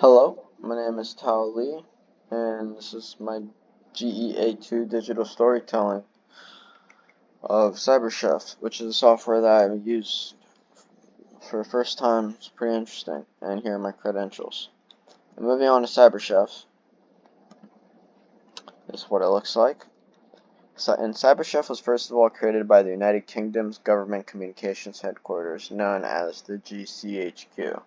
Hello, my name is Tao Lee, and this is my GEA2 digital storytelling of Cyber Chef, which is a software that I've used for the first time. It's pretty interesting, and here are my credentials. And moving on to Cyber Chef, this is what it looks like. And Cyber Chef was first of all created by the United Kingdom's Government Communications Headquarters, known as the GCHQ.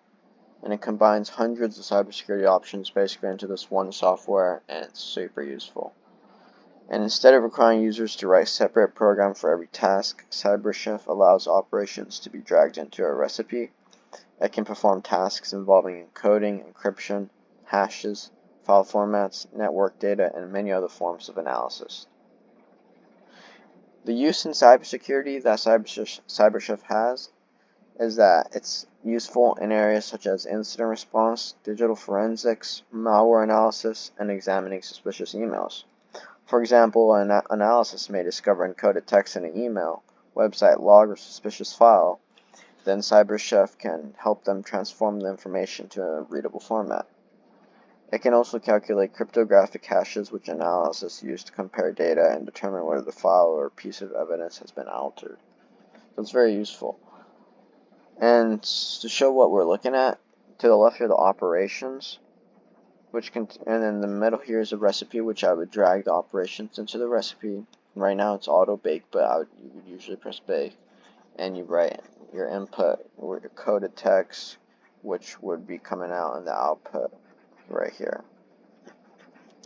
And it combines hundreds of cybersecurity options basically into this one software, and it's super useful. And instead of requiring users to write separate program for every task, CyberChef allows operations to be dragged into a recipe. It can perform tasks involving encoding, encryption, hashes, file formats, network data, and many other forms of analysis. The use in cybersecurity that CyberChef has is that it's useful in areas such as incident response, digital forensics, malware analysis, and examining suspicious emails. For example, an analysis may discover encoded text in an email, website log, or suspicious file. Then CyberChef can help them transform the information to a readable format. It can also calculate cryptographic hashes, which analysis use to compare data and determine whether the file or piece of evidence has been altered. So it's very useful. And to show what we're looking at, to the left are the operations, and then the middle here is a recipe, which I would drag the operations into the recipe. Right now it's auto bake, but you would usually press bake, and you write your input or your coded text, which would be coming out in the output right here.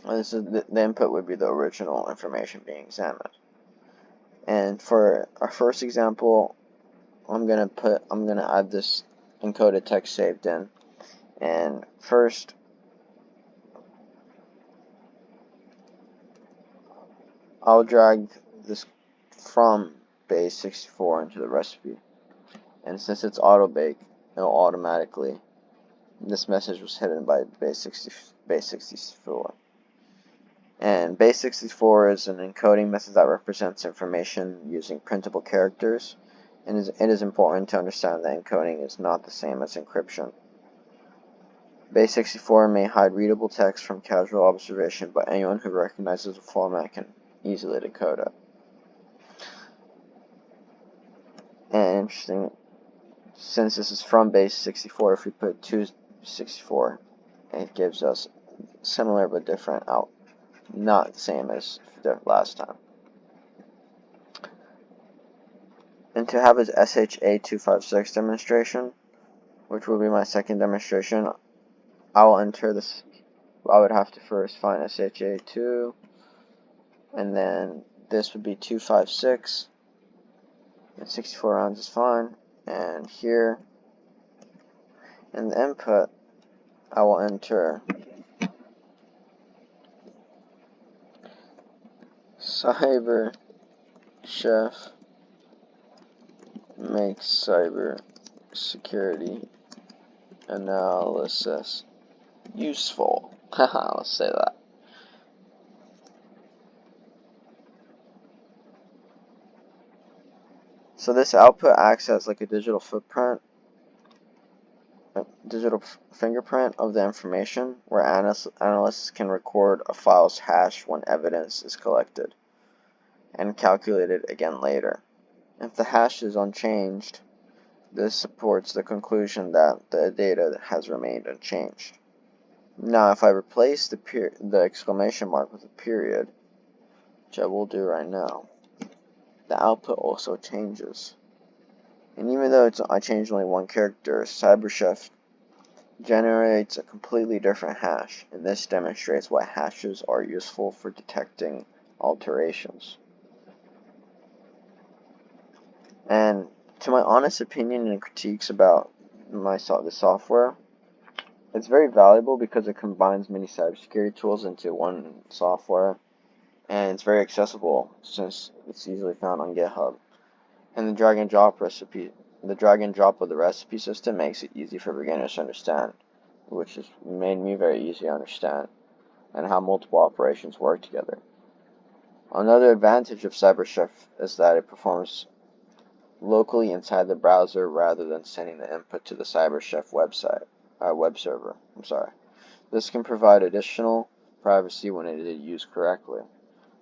And this is the input would be the original information being examined. And for our first example, I'm gonna add this encoded text saved in, and first I'll drag this from base 64 into the recipe, and since it's auto bake, it'll automatically. This message was hidden by base 64. And base 64 is an encoding method that represents information using printable characters. And it is important to understand that encoding is not the same as encryption. Base 64 may hide readable text from casual observation, but anyone who recognizes the format can easily decode it. And interesting, since this is from base 64, if we put 264, it gives us similar but different out, not the same as the last time. And to have his GEA2 demonstration, which will be my second demonstration, I will enter this. I would have to first find GEA2, and then this would be 256, and 64 rounds is fine. And here, in the input, I will enter Cyber Chef makes cyber security analysis useful. Haha, let's say that. So this output acts as like a digital fingerprint of the information, where analysts can record a file's hash when evidence is collected and calculated again later. If the hash is unchanged, this supports the conclusion that the data has remained unchanged. Now, if I replace the exclamation mark with a period, which I will do right now, the output also changes. And even though I changed only one character, CyberChef generates a completely different hash, and this demonstrates why hashes are useful for detecting alterations. And to my honest opinion and critiques about the software, it's very valuable because it combines many cybersecurity tools into one software, and it's very accessible since it's easily found on GitHub. And the drag and drop of the recipe system makes it easy for beginners to understand, which has made me very easy to understand, and how multiple operations work together. Another advantage of CyberChef is that it performs locally inside the browser rather than sending the input to the CyberChef web server. This can provide additional privacy when it is used correctly.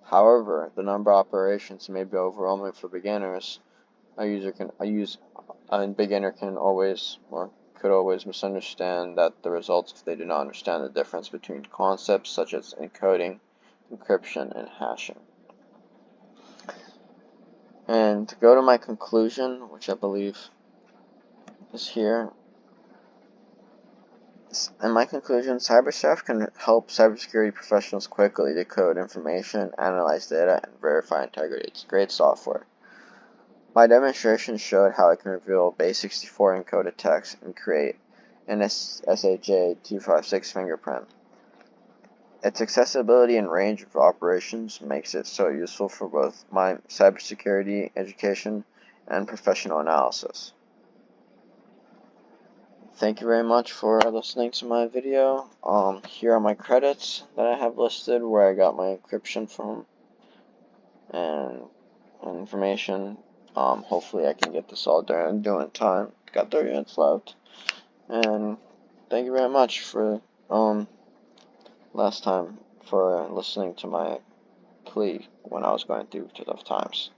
However, the number of operations may be overwhelming for beginners. A beginner can always or could always misunderstand the results if they do not understand the difference between concepts such as encoding, encryption, and hashing. And to go to my conclusion, which I believe is here. In my conclusion, Cyber Chef can help cybersecurity professionals quickly decode information, analyze data, and verify integrity. It's great software. My demonstration showed how it can reveal base64 encoded text and create an SHA-256 fingerprint. Its accessibility and range of operations makes it so useful for both my cybersecurity education and professional analysis. Thank you very much for listening to my video. Here are my credits that I have listed, where I got my encryption from, and information. Hopefully I can get this all done in time. Got 30 minutes left. And thank you very much for, last time, for listening to my plea when I was going through tough times.